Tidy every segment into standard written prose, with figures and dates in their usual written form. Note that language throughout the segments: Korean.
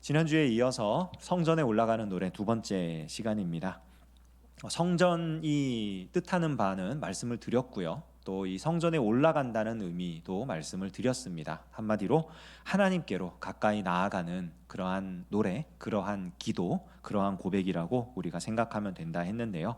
지난주에 이어서 성전에 올라가는 노래 두 번째 시간입니다. 성전이 뜻하는 바는 말씀을 드렸고요. 또 이 성전에 올라간다는 의미도 말씀을 드렸습니다. 한마디로 하나님께로 가까이 나아가는 그러한 노래, 그러한 기도, 그러한 고백이라고 우리가 생각하면 된다 했는데요.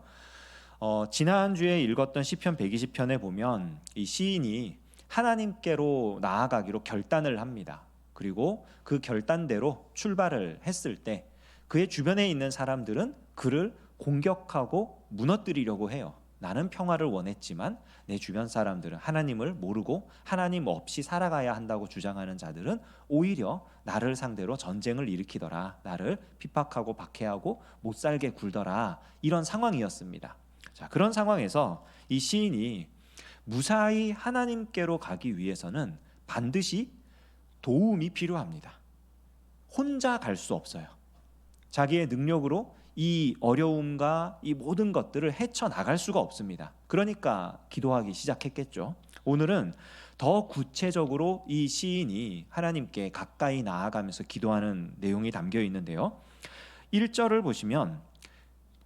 지난주에 읽었던 시편 120편에 보면 이 시인이 하나님께로 나아가기로 결단을 합니다. 그리고 그 결단대로 출발을 했을 때 그의 주변에 있는 사람들은 그를 공격하고 무너뜨리려고 해요. 나는 평화를 원했지만 내 주변 사람들은 하나님을 모르고 하나님 없이 살아가야 한다고 주장하는 자들은 오히려 나를 상대로 전쟁을 일으키더라. 나를 핍박하고 박해하고 못 살게 굴더라. 이런 상황이었습니다. 자, 그런 상황에서 이 시인이 무사히 하나님께로 가기 위해서는 반드시 도움이 필요합니다. 혼자 갈 수 없어요. 자기의 능력으로 이 어려움과 이 모든 것들을 헤쳐나갈 수가 없습니다. 그러니까 기도하기 시작했겠죠. 오늘은 더 구체적으로 이 시인이 하나님께 가까이 나아가면서 기도하는 내용이 담겨 있는데요. 1절을 보시면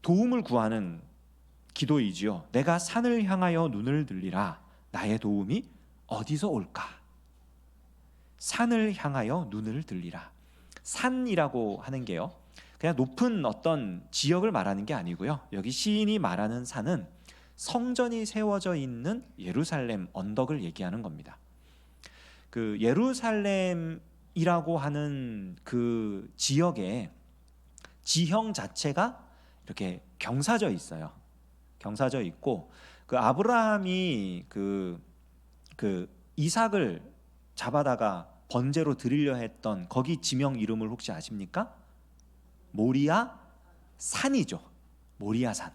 도움을 구하는 기도이지요. 내가 산을 향하여 눈을 들리라. 나의 도움이 어디서 올까? 산을 향하여 눈을 들리라. 산이라고 하는 게요, 그냥 높은 어떤 지역을 말하는 게 아니고요. 여기 시인이 말하는 산은 성전이 세워져 있는 예루살렘 언덕을 얘기하는 겁니다. 그 예루살렘이라고 하는 그 지역의 지형 자체가 이렇게 경사져 있어요. 경사져 있고 그 아브라함이 그 이삭을 잡아다가 번제로 드리려 했던 거기 지명 이름을 혹시 아십니까? 모리아 산이죠. 모리아 산.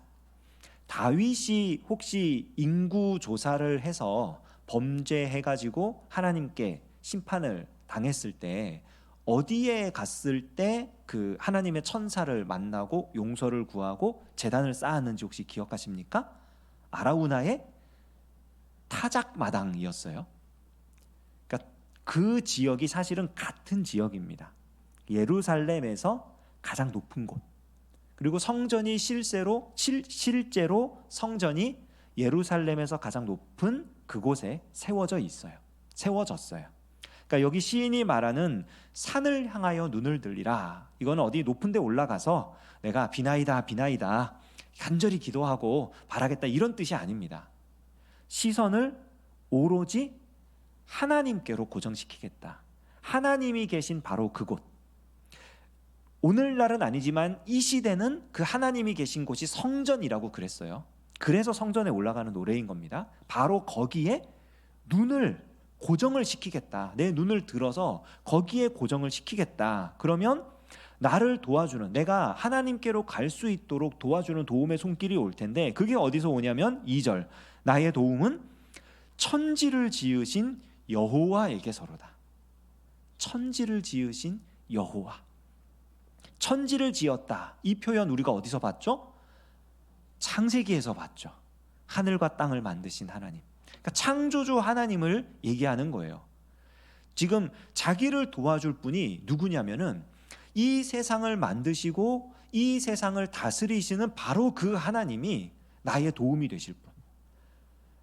다윗이 혹시 인구 조사를 해서 범죄해가지고 하나님께 심판을 당했을 때 어디에 갔을 때 그 하나님의 천사를 만나고 용서를 구하고 제단을 쌓았는지 혹시 기억하십니까? 아라우나의 타작마당이었어요. 그러니까 그 지역이 사실은 같은 지역입니다. 예루살렘에서 가장 높은 곳, 그리고 성전이 실제로 성전이 예루살렘에서 가장 높은 그곳에 세워졌어요. 그러니까 여기 시인이 말하는 산을 향하여 눈을 들리라, 이거는 어디 높은 데 올라가서 내가 비나이다 간절히 기도하고 바라겠다 이런 뜻이 아닙니다. 시선을 오로지 하나님께로 고정시키겠다. 하나님이 계신 바로 그곳, 오늘날은 아니지만 이 시대는 그 하나님이 계신 곳이 성전이라고 그랬어요. 그래서 성전에 올라가는 노래인 겁니다. 바로 거기에 눈을 고정을 시키겠다. 내 눈을 들어서 거기에 고정을 시키겠다. 그러면 나를 도와주는, 내가 하나님께로 갈 수 있도록 도와주는 도움의 손길이 올 텐데, 그게 어디서 오냐면 2절, 나의 도움은 천지를 지으신 여호와에게서로다. 천지를 지으신 여호와. 천지를 지었다, 이 표현 우리가 어디서 봤죠? 창세기에서 봤죠. 하늘과 땅을 만드신 하나님. 그러니까 창조주 하나님을 얘기하는 거예요. 지금 자기를 도와줄 분이 누구냐면은 이 세상을 만드시고 이 세상을 다스리시는 바로 그 하나님이 나의 도움이 되실 분.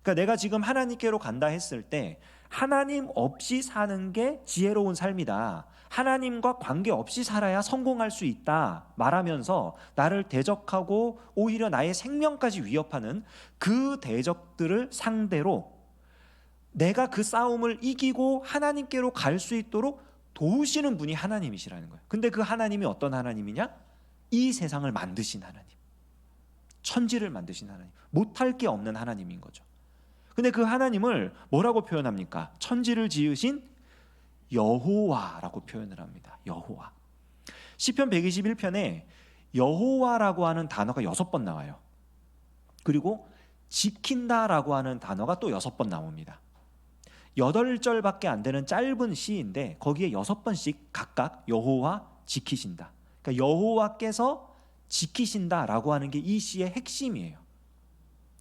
그러니까 내가 지금 하나님께로 간다 했을 때 하나님 없이 사는 게 지혜로운 삶이다, 하나님과 관계없이 살아야 성공할 수 있다 말하면서 나를 대적하고 오히려 나의 생명까지 위협하는 그 대적들을 상대로 내가 그 싸움을 이기고 하나님께로 갈 수 있도록 도우시는 분이 하나님이시라는 거예요. 근데 그 하나님이 어떤 하나님이냐? 이 세상을 만드신 하나님, 천지를 만드신 하나님, 못할 게 없는 하나님인 거죠. 근데 그 하나님을 뭐라고 표현합니까? 천지를 지으신 여호와라고 표현을 합니다. 여호와. 시편 121편에 여호와라고 하는 단어가 6번 나와요. 그리고 지킨다라고 하는 단어가 또 6번 나옵니다. 8절밖에 안 되는 짧은 시인데 거기에 6번씩 각각 여호와 지키신다, 그러니까 여호와께서 지키신다라고 하는 게 이 시의 핵심이에요.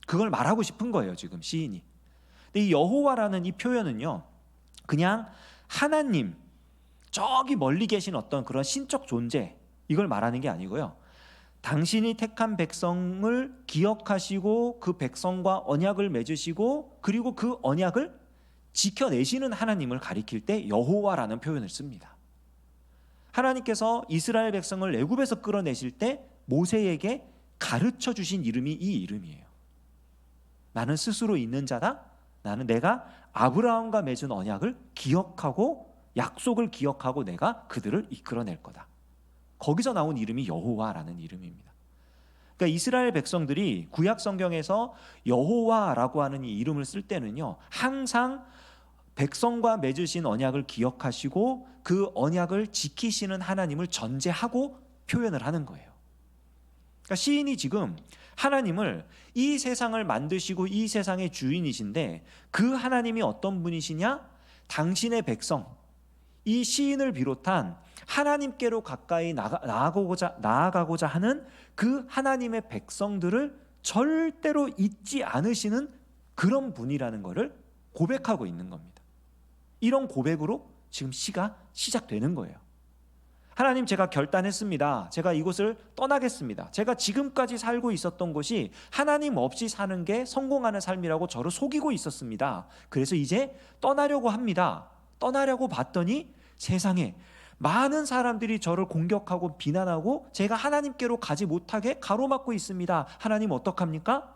그걸 말하고 싶은 거예요, 지금 시인이. 근데 이 여호와라는 이 표현은요, 그냥 하나님, 저기 멀리 계신 어떤 그런 신적 존재, 이걸 말하는 게 아니고요. 당신이 택한 백성을 기억하시고 그 백성과 언약을 맺으시고 그리고 그 언약을 지켜내시는 하나님을 가리킬 때 여호와라는 표현을 씁니다. 하나님께서 이스라엘 백성을 애굽에서 끌어내실 때 모세에게 가르쳐 주신 이름이 이 이름이에요. 나는 스스로 있는 자다. 나는 내가 아브라함과 맺은 언약을 기억하고 약속을 기억하고 내가 그들을 이끌어낼 거다. 거기서 나온 이름이 여호와라는 이름입니다. 그러니까 이스라엘 백성들이 구약 성경에서 여호와라고 하는 이 이름을 쓸 때는요, 항상 백성과 맺으신 언약을 기억하시고 그 언약을 지키시는 하나님을 전제하고 표현을 하는 거예요. 그러니까 시인이 지금 하나님을, 이 세상을 만드시고 이 세상의 주인이신데 그 하나님이 어떤 분이시냐? 당신의 백성, 이 시인을 비롯한 하나님께로 가까이 나아가고자 하는 그 하나님의 백성들을 절대로 잊지 않으시는 그런 분이라는 것을 고백하고 있는 겁니다. 이런 고백으로 지금 시가 시작되는 거예요. 하나님, 제가 결단했습니다. 제가 이곳을 떠나겠습니다. 제가 지금까지 살고 있었던 곳이 하나님 없이 사는 게 성공하는 삶이라고 저를 속이고 있었습니다. 그래서 이제 떠나려고 합니다. 떠나려고 봤더니 세상에 많은 사람들이 저를 공격하고 비난하고 제가 하나님께로 가지 못하게 가로막고 있습니다. 하나님 어떡합니까?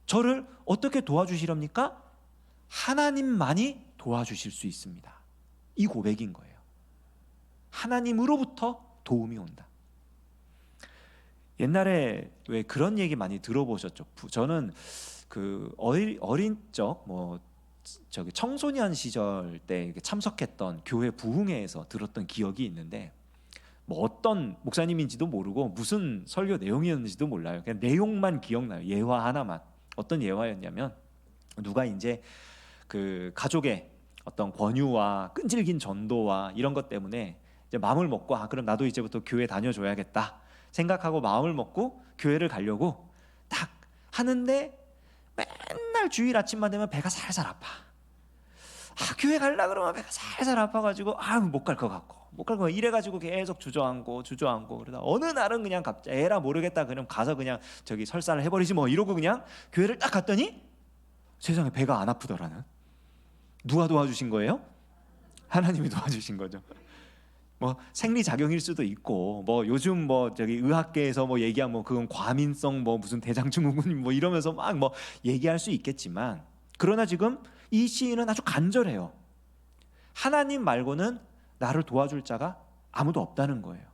저를 어떻게 도와주시렵니까? 하나님만이 도와주실 수 있습니다. 이 고백인 거예요. 하나님으로부터 도움이 온다. 옛날에 왜 그런 얘기 많이 들어보셨죠? 저는 그 어린 적 저기 청소년 시절 때 참석했던 교회 부흥회에서 들었던 기억이 있는데, 뭐 어떤 목사님인지도 모르고 무슨 설교 내용이었는지도 몰라요. 그냥 내용만 기억나요. 예화 하나만. 어떤 예화였냐면, 누가 이제 그 가족의 어떤 권유와 끈질긴 전도와 이런 것 때문에 이제 마음을 먹고, 그럼 나도 이제부터 교회 다녀줘야겠다 생각하고 마음을 먹고 교회를 가려고 딱 하는데 맨날 주일 아침만 되면 배가 살살 아파. 교회 가려고 그러면 배가 살살 아파가지고 못 갈 것 같고 이래가지고 계속 주저앉고 그러다 어느 날은 그냥 갑자기 에라 모르겠다, 그럼 가서 그냥 저기 설사를 해버리지 뭐 이러고 그냥 교회를 딱 갔더니 세상에 배가 안 아프더라는. 누가 도와주신 거예요? 하나님이 도와주신 거죠. 뭐 생리작용일 수도 있고, 뭐 요즘 뭐 저기 의학계에서 뭐 얘기하면 뭐 그건 과민성 뭐 무슨 대장증후군 뭐 이러면서 막 뭐 얘기할 수 있겠지만, 그러나 지금 이 시인은 아주 간절해요. 하나님 말고는 나를 도와줄 자가 아무도 없다는 거예요.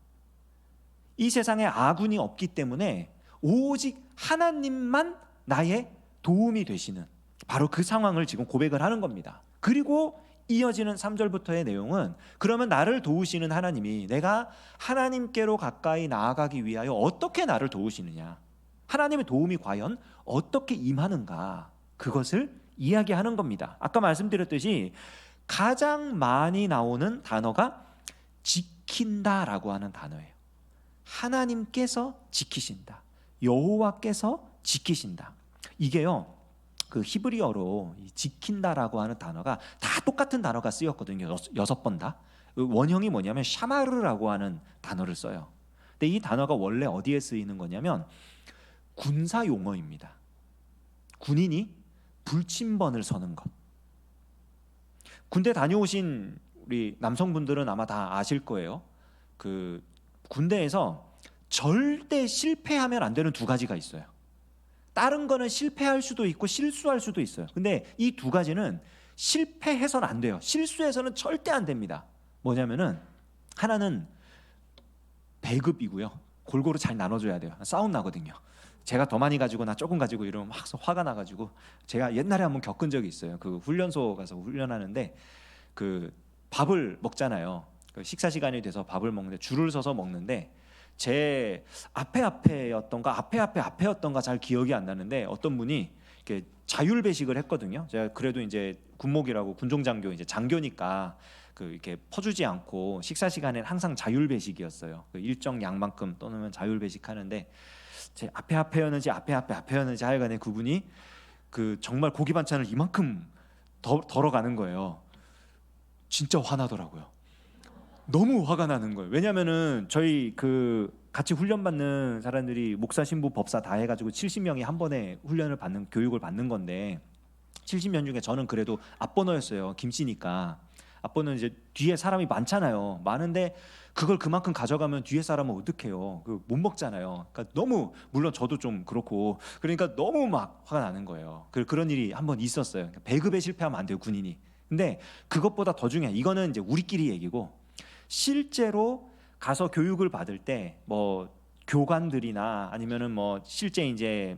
이 세상에 아군이 없기 때문에 오직 하나님만 나의 도움이 되시는, 바로 그 상황을 지금 고백을 하는 겁니다. 그리고 이어지는 3절부터의 내용은, 그러면 나를 도우시는 하나님이, 내가 하나님께로 가까이 나아가기 위하여 어떻게 나를 도우시느냐, 하나님의 도움이 과연 어떻게 임하는가, 그것을 이야기하는 겁니다. 아까 말씀드렸듯이 가장 많이 나오는 단어가 지킨다라고 하는 단어예요. 하나님께서 지키신다, 여호와께서 지키신다. 이게요, 그 히브리어로 지킨다라고 하는 단어가 다 똑같은 단어가 쓰였거든요. 6번 다. 원형이 뭐냐면 샤마르라고 하는 단어를 써요. 근데 이 단어가 원래 어디에 쓰이는 거냐면 군사 용어입니다. 군인이 불침번을 서는 것. 군대 다녀오신 우리 남성분들은 아마 다 아실 거예요. 그 군대에서 절대 실패하면 안 되는 두 가지가 있어요. 다른 거는 실패할 수도 있고 실수할 수도 있어요. 근데 이 두 가지는 실패해서는 안 돼요. 실수해서는 절대 안 됩니다. 뭐냐면은, 하나는 배급이고요. 골고루 잘 나눠줘야 돼요. 싸움 나거든요. 제가 더 많이 가지고 나 조금 가지고 이러면 막 화가 나가지고, 제가 옛날에 한번 겪은 적이 있어요. 그 훈련소 가서 훈련하는데 그 밥을 먹잖아요. 그 식사 시간이 돼서 밥을 먹는데 줄을 서서 먹는데, 제 앞에였던가 잘 기억이 안 나는데, 어떤 분이 이렇게 자율 배식을 했거든요. 제가 그래도 이제 군목이라고 군종장교, 이제 장교니까 그 이렇게 퍼주지 않고 식사 시간엔 항상 자율 배식이었어요. 그 일정 양만큼 떠놓으면 자율 배식하는데, 제 앞에였는지 하여간에 그분이 그 정말 고기 반찬을 이만큼 덜어가는 거예요. 진짜 화나더라고요. 너무 화가 나는 거예요. 왜냐면은 저희 그 같이 훈련 받는 사람들이 목사, 신부, 법사 다 해가지고 70명이 한 번에 훈련을 받는 교육을 받는 건데 70명 중에 저는 그래도 앞번호였어요. 김씨니까. 앞번호는 이제 뒤에 사람이 많잖아요. 많은데 그걸 그만큼 가져가면 뒤에 사람은 어떡해요. 못 먹잖아요. 그러니까 너무, 물론 저도 좀 그렇고, 그러니까 너무 막 화가 나는 거예요. 그런 일이 한번 있었어요. 그러니까 배급에 실패하면 안 돼요, 군인이. 근데 그것보다 더 중요해. 이거는 이제 우리끼리 얘기고, 실제로 가서 교육을 받을 때 뭐 교관들이나 아니면은 뭐 실제 이제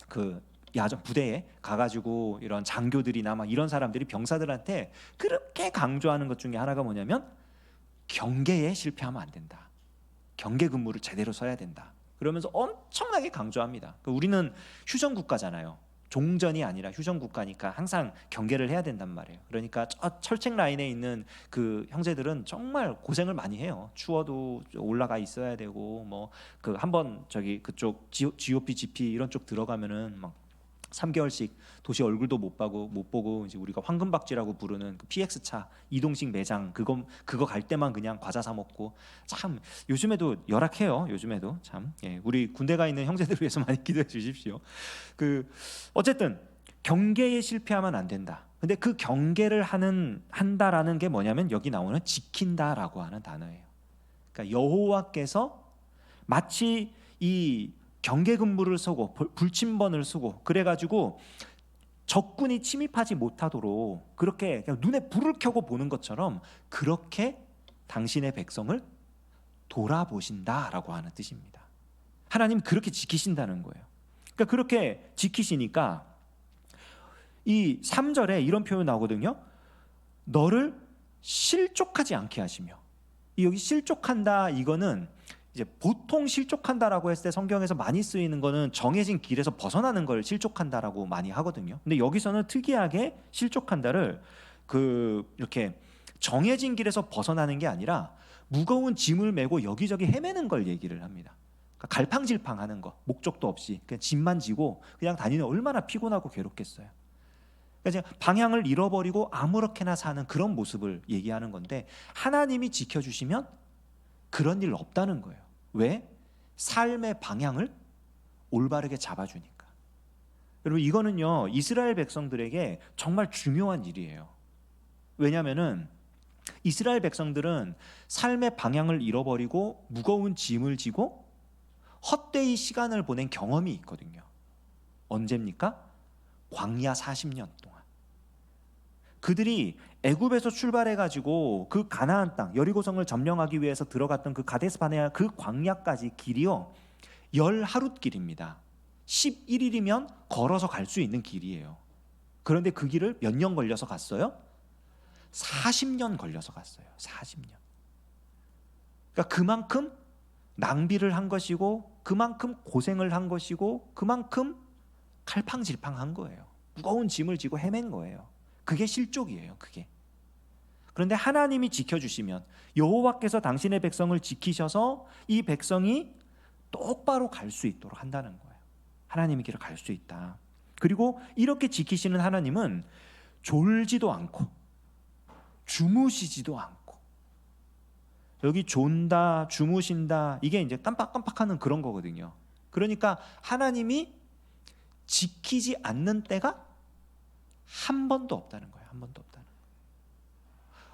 그 야전 부대에 가가지고 이런 장교들이나 막 이런 사람들이 병사들한테 그렇게 강조하는 것 중에 하나가 뭐냐면 경계에 실패하면 안 된다. 경계 근무를 제대로 서야 된다. 그러면서 엄청나게 강조합니다. 우리는 휴전 국가잖아요. 종전이 아니라 휴전 국가니까 항상 경계를 해야 된단 말이에요. 그러니까 저 철책 라인에 있는 그 형제들은 정말 고생을 많이 해요. 추워도 올라가 있어야 되고 뭐 그 한번 저기 그쪽 GOP, GP 이런 쪽 들어가면은 막 3개월씩 도시 얼굴도 못 보고 이제 우리가 황금박쥐라고 부르는 그 PX 차 이동식 매장 그거 갈 때만 그냥 과자 사 먹고 참 요즘에도 열악해요. 요즘에도 참 우리 군대 가 있는 형제들 위해서 많이 기도해 주십시오. 그 어쨌든 경계에 실패하면 안 된다. 근데 그 경계를 한다라는 게 뭐냐면 여기 나오는 지킨다라고 하는 단어예요. 그러니까 여호와께서 마치 이 경계 근무를 서고 불침번을 쓰고 그래가지고 적군이 침입하지 못하도록 그렇게 그냥 눈에 불을 켜고 보는 것처럼 그렇게 당신의 백성을 돌아보신다라고 하는 뜻입니다. 하나님 그렇게 지키신다는 거예요. 그러니까 그렇게 지키시니까 이 3절에 이런 표현 나오거든요. 너를 실족하지 않게 하시며, 여기 실족한다 이거는 이제 보통 실족한다라고 했을 때 성경에서 많이 쓰이는 거는 정해진 길에서 벗어나는 걸 실족한다라고 많이 하거든요. 근데 여기서는 특이하게 실족한다를 이렇게 정해진 길에서 벗어나는 게 아니라 무거운 짐을 메고 여기저기 헤매는 걸 얘기를 합니다. 그러니까 갈팡질팡하는 거, 목적도 없이 그냥 짐만 지고 그냥 다니는 얼마나 피곤하고 괴롭겠어요. 그러니까 방향을 잃어버리고 아무렇게나 사는 그런 모습을 얘기하는 건데 하나님이 지켜주시면 그런 일 없다는 거예요. 왜? 삶의 방향을 올바르게 잡아주니까. 여러분 이거는요 이스라엘 백성들에게 정말 중요한 일이에요. 왜냐하면은 이스라엘 백성들은 삶의 방향을 잃어버리고 무거운 짐을 지고 헛되이 시간을 보낸 경험이 있거든요. 언제입니까? 광야 40년 동안. 그들이 애굽에서 출발해가지고 그 가나안 땅 여리고성을 점령하기 위해서 들어갔던 그 가데스 바네아 그 광야까지 길이요 10하룻 길입니다. 11일이면 걸어서 갈 수 있는 길이에요. 그런데 그 길을 몇 년 걸려서 갔어요? 40년 걸려서 갔어요. 40년. 그러니까 그만큼 낭비를 한 것이고 그만큼 고생을 한 것이고 그만큼 갈팡질팡한 거예요. 무거운 짐을 지고 헤맨 거예요. 그게 실족이에요. 그게. 그런데 하나님이 지켜주시면 여호와께서 당신의 백성을 지키셔서 이 백성이 똑바로 갈 수 있도록 한다는 거예요. 하나님의 길을 갈 수 있다. 그리고 이렇게 지키시는 하나님은 졸지도 않고 주무시지도 않고, 여기 존다 주무신다 이게 이제 깜빡깜빡하는 그런 거거든요. 그러니까 하나님이 지키지 않는 때가 한 번도 없다는 거예요. 한 번도 없다는 거예요.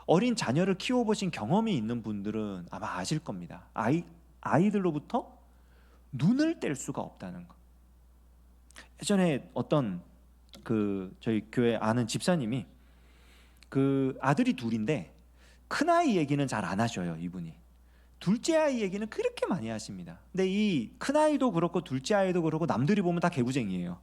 어린 자녀를 키워보신 경험이 있는 분들은 아마 아실 겁니다. 아이들로부터 눈을 뗄 수가 없다는 거. 예전에 어떤 저희 교회 아는 집사님이 아들이 둘인데 큰 아이 얘기는 잘 안 하셔요. 이분이 둘째 아이 얘기는 그렇게 많이 하십니다. 근데 이 큰 아이도 그렇고 둘째 아이도 그렇고 남들이 보면 다 개구쟁이에요.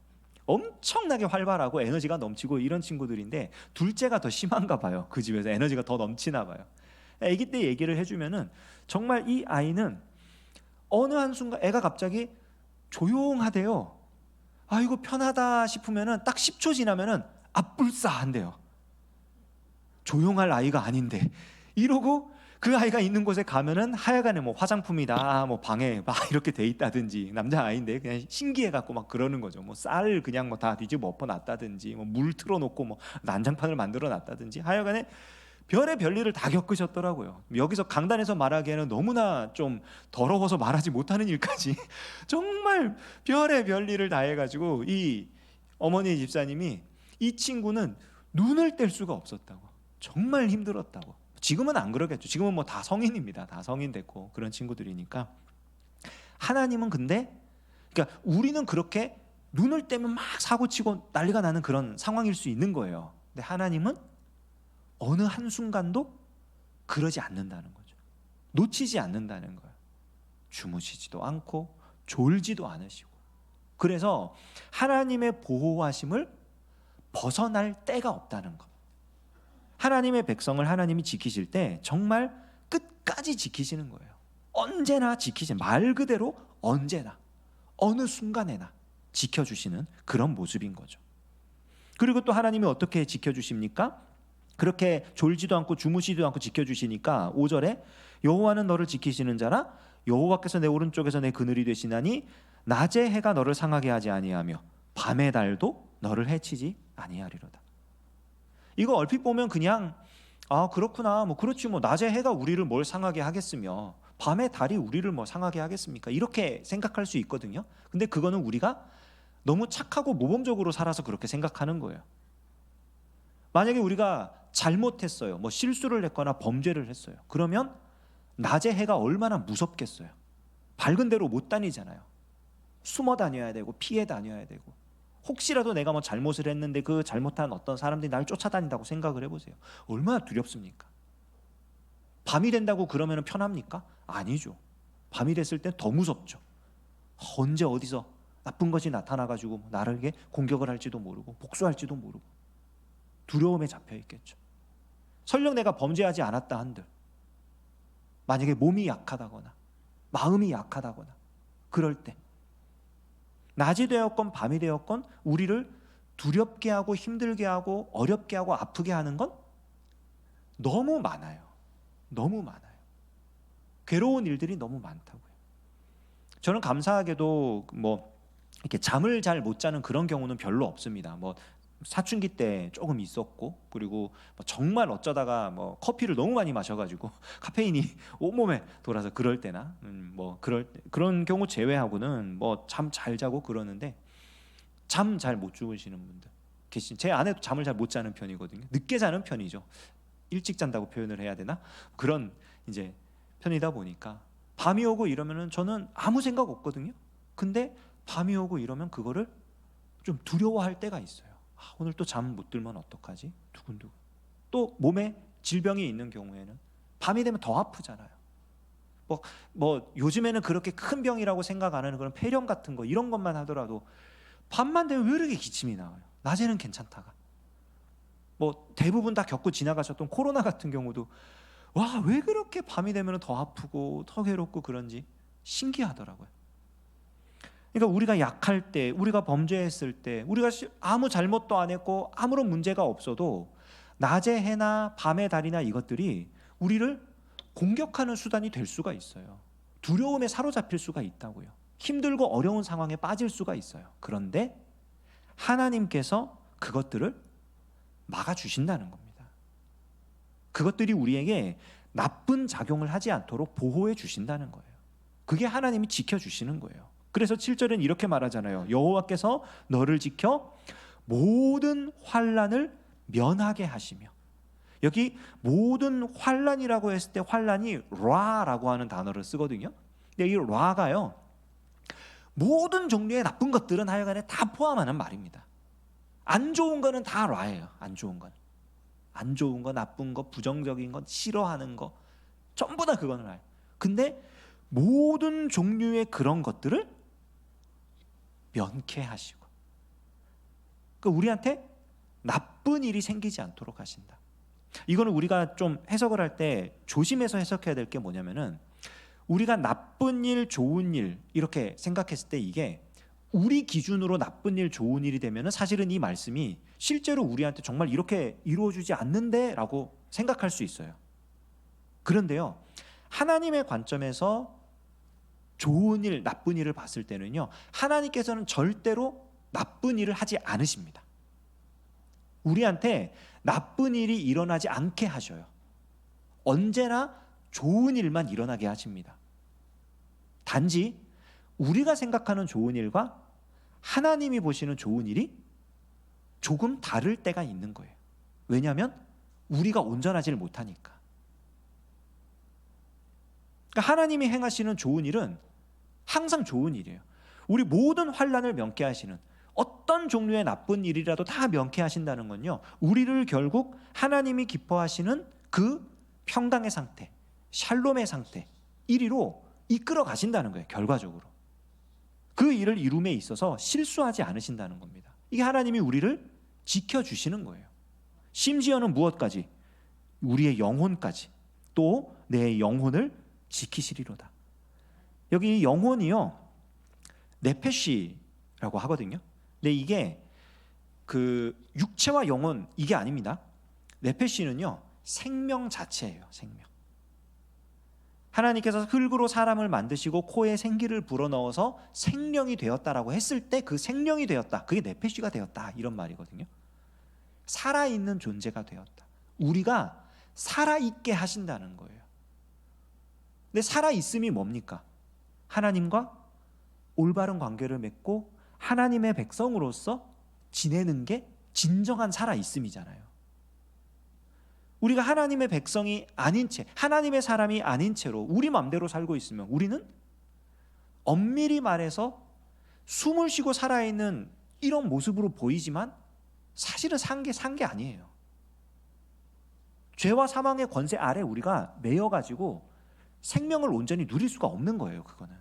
엄청나게 활발하고 에너지가 넘치고 이런 친구들인데 둘째가 더 심한가 봐요. 그 집에서 에너지가 더 넘치나 봐요. 아기 때 얘기를 해주면은 정말 이 아이는 어느 한순간 애가 갑자기 조용하대요. 아이고 편하다 싶으면은 딱 10초 지나면은 앞불싸한대요. 조용할 아이가 아닌데 이러고 그 아이가 있는 곳에 가면은 하여간에 뭐 화장품이다 뭐 방에 막 이렇게 돼 있다든지, 남자 아이인데 그냥 신기해 갖고 막 그러는 거죠. 뭐 쌀 그냥 뭐 다 뒤집어 엎어 놨다든지 뭐 물 틀어 놓고 뭐 난장판을 만들어 놨다든지 하여간에 별의 별일을 다 겪으셨더라고요. 여기서 강단에서 말하기에는 너무나 좀 더러워서 말하지 못하는 일까지 정말 별의 별일을 다 해가지고 이 어머니 집사님이 이 친구는 눈을 뗄 수가 없었다고, 정말 힘들었다고. 지금은 안 그러겠죠. 지금은 뭐 다 성인입니다. 다 성인 됐고 그런 친구들이니까. 하나님은 근데, 그러니까 우리는 그렇게 눈을 떼면 막 사고치고 난리가 나는 그런 상황일 수 있는 거예요. 근데 하나님은 어느 한순간도 그러지 않는다는 거죠. 놓치지 않는다는 거예요. 주무시지도 않고 졸지도 않으시고. 그래서 하나님의 보호하심을 벗어날 때가 없다는 것. 하나님의 백성을 하나님이 지키실 때 정말 끝까지 지키시는 거예요. 언제나 지키시는, 말 그대로 언제나 어느 순간에나 지켜주시는 그런 모습인 거죠. 그리고 또 하나님이 어떻게 지켜주십니까? 그렇게 졸지도 않고 주무시지도 않고 지켜주시니까 5절에 여호와는 너를 지키시는 자라, 여호와께서 내 오른쪽에서 내 그늘이 되시나니 낮의 해가 너를 상하게 하지 아니하며 밤의 달도 너를 해치지 아니하리로다. 이거 얼핏 보면 그냥 그렇구나, 뭐 그렇지, 뭐 낮의 해가 우리를 뭘 상하게 하겠으며 밤의 달이 우리를 뭐 상하게 하겠습니까? 이렇게 생각할 수 있거든요. 근데 그거는 우리가 너무 착하고 모범적으로 살아서 그렇게 생각하는 거예요. 만약에 우리가 잘못했어요, 뭐 실수를 했거나 범죄를 했어요. 그러면 낮의 해가 얼마나 무섭겠어요. 밝은 데로 못 다니잖아요. 숨어 다녀야 되고 피해 다녀야 되고, 혹시라도 내가 뭐 잘못을 했는데 그 잘못한 어떤 사람들이 날 쫓아다닌다고 생각을 해보세요. 얼마나 두렵습니까? 밤이 된다고 그러면 편합니까? 아니죠. 밤이 됐을 땐 더 무섭죠. 언제 어디서 나쁜 것이 나타나가지고 나를 공격을 할지도 모르고 복수할지도 모르고 두려움에 잡혀 있겠죠. 설령 내가 범죄하지 않았다 한들, 만약에 몸이 약하다거나 마음이 약하다거나 그럴 때 낮이 되었건 밤이 되었건 우리를 두렵게 하고 힘들게 하고 어렵게 하고 아프게 하는 건 너무 많아요. 너무 많아요. 괴로운 일들이 너무 많다고요. 저는 감사하게도 뭐 이렇게 잠을 잘 못 자는 그런 경우는 별로 없습니다. 뭐 사춘기 때 조금 있었고, 그리고 정말 어쩌다가 뭐 커피를 너무 많이 마셔가지고 카페인이 온몸에 돌아서 그럴 때나 뭐 그런 경우 제외하고는 뭐 잠 잘 자고 그러는데, 잠 잘 못 주무시는 분들 계신, 제 아내도 잠을 잘 못 자는 편이거든요. 늦게 자는 편이죠. 일찍 잔다고 표현을 해야 되나? 그런 이제 편이다 보니까 밤이 오고 이러면은 저는 아무 생각 없거든요. 근데 밤이 오고 이러면 그거를 좀 두려워할 때가 있어요. 오늘 또 잠 못 들면 어떡하지? 두근두근. 또 몸에 질병이 있는 경우에는 밤이 되면 더 아프잖아요. 뭐 요즘에는 그렇게 큰 병이라고 생각 안 하는 그런 폐렴 같은 거, 이런 것만 하더라도 밤만 되면 왜 이렇게 기침이 나와요? 낮에는 괜찮다가. 뭐 대부분 다 겪고 지나가셨던 코로나 같은 경우도 와, 왜 그렇게 밤이 되면 더 아프고 더 괴롭고 그런지 신기하더라고요. 그러니까 우리가 약할 때, 우리가 범죄했을 때, 우리가 아무 잘못도 안 했고 아무런 문제가 없어도 낮의 해나 밤의 달이나 이것들이 우리를 공격하는 수단이 될 수가 있어요. 두려움에 사로잡힐 수가 있다고요. 힘들고 어려운 상황에 빠질 수가 있어요. 그런데 하나님께서 그것들을 막아주신다는 겁니다. 그것들이 우리에게 나쁜 작용을 하지 않도록 보호해 주신다는 거예요. 그게 하나님이 지켜주시는 거예요. 그래서 7절은 이렇게 말하잖아요. 여호와께서 너를 지켜 모든 환난을 면하게 하시며. 여기 모든 환난이라고 했을 때 환난이 라라고 하는 단어를 쓰거든요. 근데 이 라가요, 모든 종류의 나쁜 것들은 하여간에 다 포함하는 말입니다. 안 좋은 거는 다 라예요. 안 좋은 건, 안 좋은 거, 나쁜 거, 부정적인 거, 싫어하는 거, 전부 다 그거는 라예요. 근데 모든 종류의 그런 것들을 면케하시고, 그러니까 우리한테 나쁜 일이 생기지 않도록 하신다. 이거는 우리가 좀 해석을 할 때 조심해서 해석해야 될 게 뭐냐면은, 우리가 나쁜 일, 좋은 일 이렇게 생각했을 때 이게 우리 기준으로 나쁜 일, 좋은 일이 되면은 사실은 이 말씀이 실제로 우리한테 정말 이렇게 이루어지지 않는데 라고 생각할 수 있어요. 그런데요, 하나님의 관점에서 좋은 일, 나쁜 일을 봤을 때는요, 하나님께서는 절대로 나쁜 일을 하지 않으십니다. 우리한테 나쁜 일이 일어나지 않게 하셔요. 언제나 좋은 일만 일어나게 하십니다. 단지 우리가 생각하는 좋은 일과 하나님이 보시는 좋은 일이 조금 다를 때가 있는 거예요. 왜냐하면 우리가 온전하지를 못하니까. 그러니까 하나님이 행하시는 좋은 일은 항상 좋은 일이에요. 우리 모든 환난을 면케하시는, 어떤 종류의 나쁜 일이라도 다 면케하신다는 건요, 우리를 결국 하나님이 기뻐하시는 그 평강의 상태, 샬롬의 상태, 이리로 이끌어 가신다는 거예요. 결과적으로 그 일을 이룸에 있어서 실수하지 않으신다는 겁니다. 이게 하나님이 우리를 지켜주시는 거예요. 심지어는 무엇까지? 우리의 영혼까지, 또 내 영혼을 지키시리로다. 여기 영혼이요, 네페시라고 하거든요. 근데 이게 그 육체와 영혼, 이게 아닙니다. 네페시는요, 생명 자체예요. 생명. 하나님께서 흙으로 사람을 만드시고 코에 생기를 불어넣어서 생명이 되었다라고 했을 때 그 생명이 되었다, 그게 네페시가 되었다, 이런 말이거든요. 살아있는 존재가 되었다. 우리가 살아있게 하신다는 거예요. 근데 살아있음이 뭡니까? 하나님과 올바른 관계를 맺고 하나님의 백성으로서 지내는 게 진정한 살아있음이잖아요. 우리가 하나님의 백성이 아닌 채, 하나님의 사람이 아닌 채로 우리 맘대로 살고 있으면 우리는 엄밀히 말해서 숨을 쉬고 살아있는 이런 모습으로 보이지만 사실은 산 게 아니에요. 죄와 사망의 권세 아래 우리가 매여가지고 생명을 온전히 누릴 수가 없는 거예요. 그거는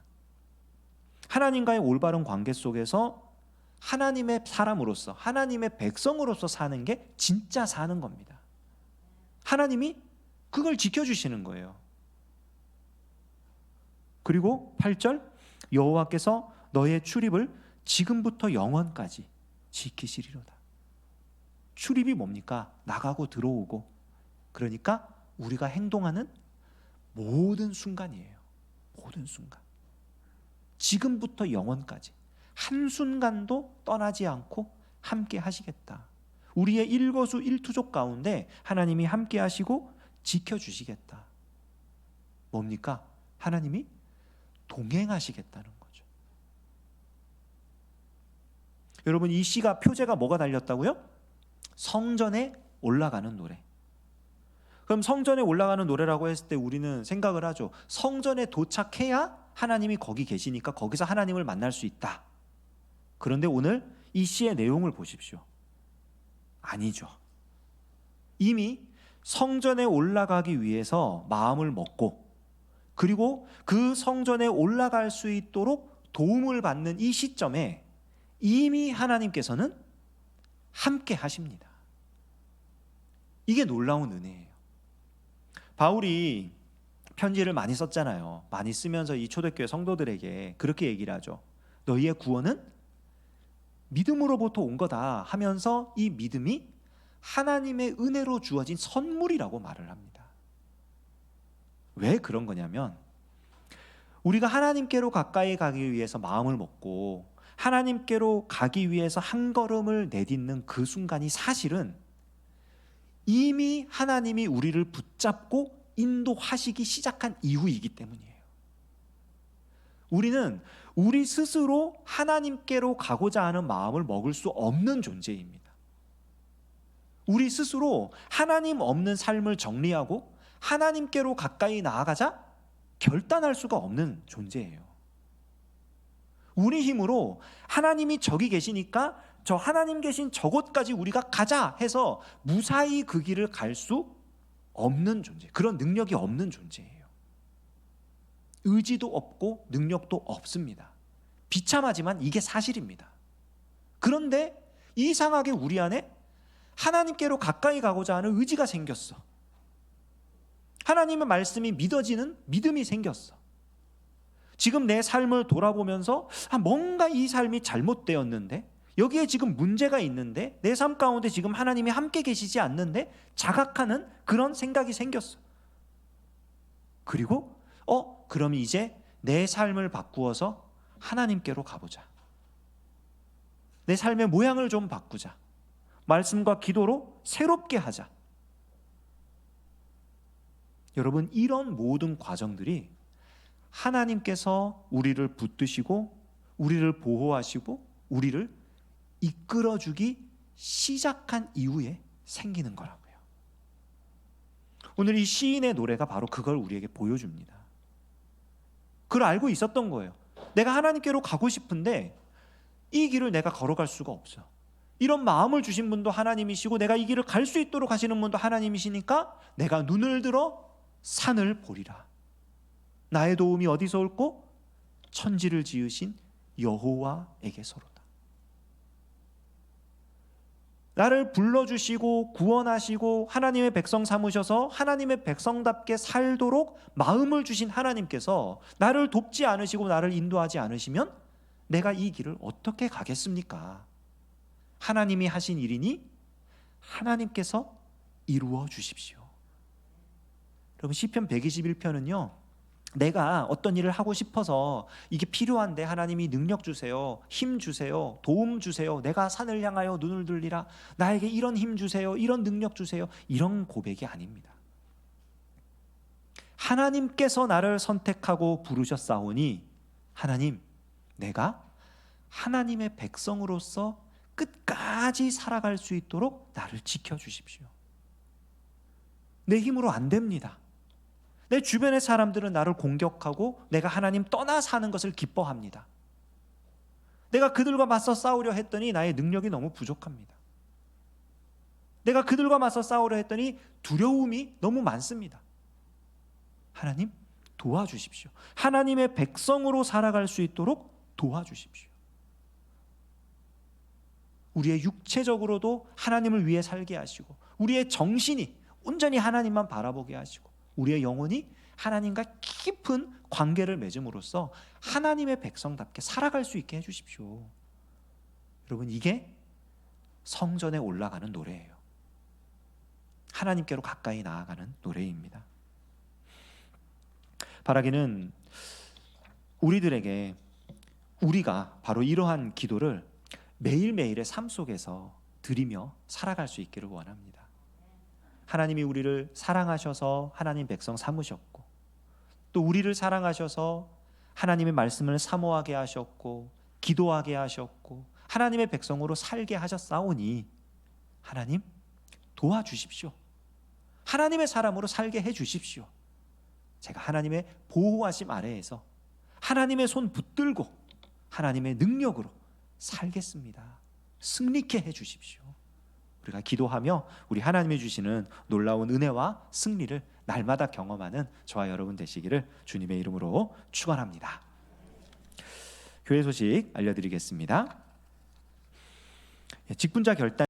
하나님과의 올바른 관계 속에서 하나님의 사람으로서, 하나님의 백성으로서 사는 게 진짜 사는 겁니다. 하나님이 그걸 지켜주시는 거예요. 그리고 8절, 여호와께서 너의 출입을 지금부터 영원까지 지키시리로다. 출입이 뭡니까? 나가고 들어오고, 그러니까 우리가 행동하는 모든 순간이에요. 모든 순간. 지금부터 영원까지 한순간도 떠나지 않고 함께 하시겠다. 우리의 일거수일투족 가운데 하나님이 함께 하시고 지켜주시겠다. 뭡니까? 하나님이 동행하시겠다는 거죠. 여러분, 이 시가 표제가 뭐가 달렸다고요? 성전에 올라가는 노래. 그럼 성전에 올라가는 노래라고 했을 때 우리는 생각을 하죠. 성전에 도착해야 하나님이 거기 계시니까 거기서 하나님을 만날 수 있다. 그런데 오늘 이 시의 내용을 보십시오. 아니죠. 이미 성전에 올라가기 위해서 마음을 먹고, 그리고 그 성전에 올라갈 수 있도록 도움을 받는 이 시점에 이미 하나님께서는 함께 하십니다. 이게 놀라운 은혜예요. 바울이 편지를 많이 썼잖아요. 많이 쓰면서 이 초대교회 성도들에게 그렇게 얘기를 하죠. 너희의 구원은 믿음으로부터 온 거다 하면서 이 믿음이 하나님의 은혜로 주어진 선물이라고 말을 합니다. 왜 그런 거냐면, 우리가 하나님께로 가까이 가기 위해서 마음을 먹고 하나님께로 가기 위해서 한 걸음을 내딛는 그 순간이 사실은 이미 하나님이 우리를 붙잡고 인도하시기 시작한 이후이기 때문이에요. 우리는 우리 스스로 하나님께로 가고자 하는 마음을 먹을 수 없는 존재입니다. 우리 스스로 하나님 없는 삶을 정리하고 하나님께로 가까이 나아가자 결단할 수가 없는 존재예요. 우리 힘으로 하나님이 저기 계시니까 저 하나님 계신 저곳까지 우리가 가자 해서 무사히 그 길을 갈 수 없는 존재, 그런 능력이 없는 존재예요. 의지도 없고 능력도 없습니다. 비참하지만 이게 사실입니다. 그런데 이상하게 우리 안에 하나님께로 가까이 가고자 하는 의지가 생겼어. 하나님의 말씀이 믿어지는 믿음이 생겼어. 지금 내 삶을 돌아보면서 뭔가 이 삶이 잘못되었는데, 여기에 지금 문제가 있는데, 내 삶 가운데 지금 하나님이 함께 계시지 않는데 자각하는 그런 생각이 생겼어. 그리고 그럼 이제 내 삶을 바꾸어서 하나님께로 가보자. 내 삶의 모양을 좀 바꾸자. 말씀과 기도로 새롭게 하자. 여러분, 이런 모든 과정들이 하나님께서 우리를 붙드시고 우리를 보호하시고 우리를 이끌어주기 시작한 이후에 생기는 거라고요. 오늘 이 시인의 노래가 바로 그걸 우리에게 보여줍니다. 그걸 알고 있었던 거예요. 내가 하나님께로 가고 싶은데 이 길을 내가 걸어갈 수가 없어. 이런 마음을 주신 분도 하나님이시고 내가 이 길을 갈 수 있도록 하시는 분도 하나님이시니까 내가 눈을 들어 산을 보리라. 나의 도움이 어디서 올꼬? 천지를 지으신 여호와에게서로다. 나를 불러주시고 구원하시고 하나님의 백성 삼으셔서 하나님의 백성답게 살도록 마음을 주신 하나님께서 나를 돕지 않으시고 나를 인도하지 않으시면 내가 이 길을 어떻게 가겠습니까? 하나님이 하신 일이니 하나님께서 이루어 주십시오. 여러분, 시편 121편은요 내가 어떤 일을 하고 싶어서 이게 필요한데 하나님이 능력 주세요, 힘 주세요, 도움 주세요, 내가 산을 향하여 눈을 들리라, 나에게 이런 힘 주세요, 이런 능력 주세요, 이런 고백이 아닙니다. 하나님께서 나를 선택하고 부르셨사오니 하나님, 내가 하나님의 백성으로서 끝까지 살아갈 수 있도록 나를 지켜주십시오. 내 힘으로 안 됩니다. 내 주변의 사람들은 나를 공격하고 내가 하나님 떠나 사는 것을 기뻐합니다. 내가 그들과 맞서 싸우려 했더니 나의 능력이 너무 부족합니다. 내가 그들과 맞서 싸우려 했더니 두려움이 너무 많습니다. 하나님, 도와주십시오. 하나님의 백성으로 살아갈 수 있도록 도와주십시오. 우리의 육체적으로도 하나님을 위해 살게 하시고 우리의 정신이 온전히 하나님만 바라보게 하시고 우리의 영혼이 하나님과 깊은 관계를 맺음으로써 하나님의 백성답게 살아갈 수 있게 해주십시오. 여러분, 이게 성전에 올라가는 노래예요. 하나님께로 가까이 나아가는 노래입니다. 바라기는 우리들에게 우리가 바로 이러한 기도를 매일매일의 삶 속에서 드리며 살아갈 수 있기를 원합니다. 하나님이 우리를 사랑하셔서 하나님 백성 삼으셨고 또 우리를 사랑하셔서 하나님의 말씀을 사모하게 하셨고 기도하게 하셨고 하나님의 백성으로 살게 하셨사오니 하나님 도와주십시오. 하나님의 사람으로 살게 해주십시오. 제가 하나님의 보호하심 아래에서 하나님의 손 붙들고 하나님의 능력으로 살겠습니다. 승리케 해주십시오. 우리가 기도하며 우리 하나님이 주시는 놀라운 은혜와 승리를 날마다 경험하는 저와 여러분 되시기를 주님의 이름으로 축원합니다. 교회 소식 알려드리겠습니다. 직분자 결단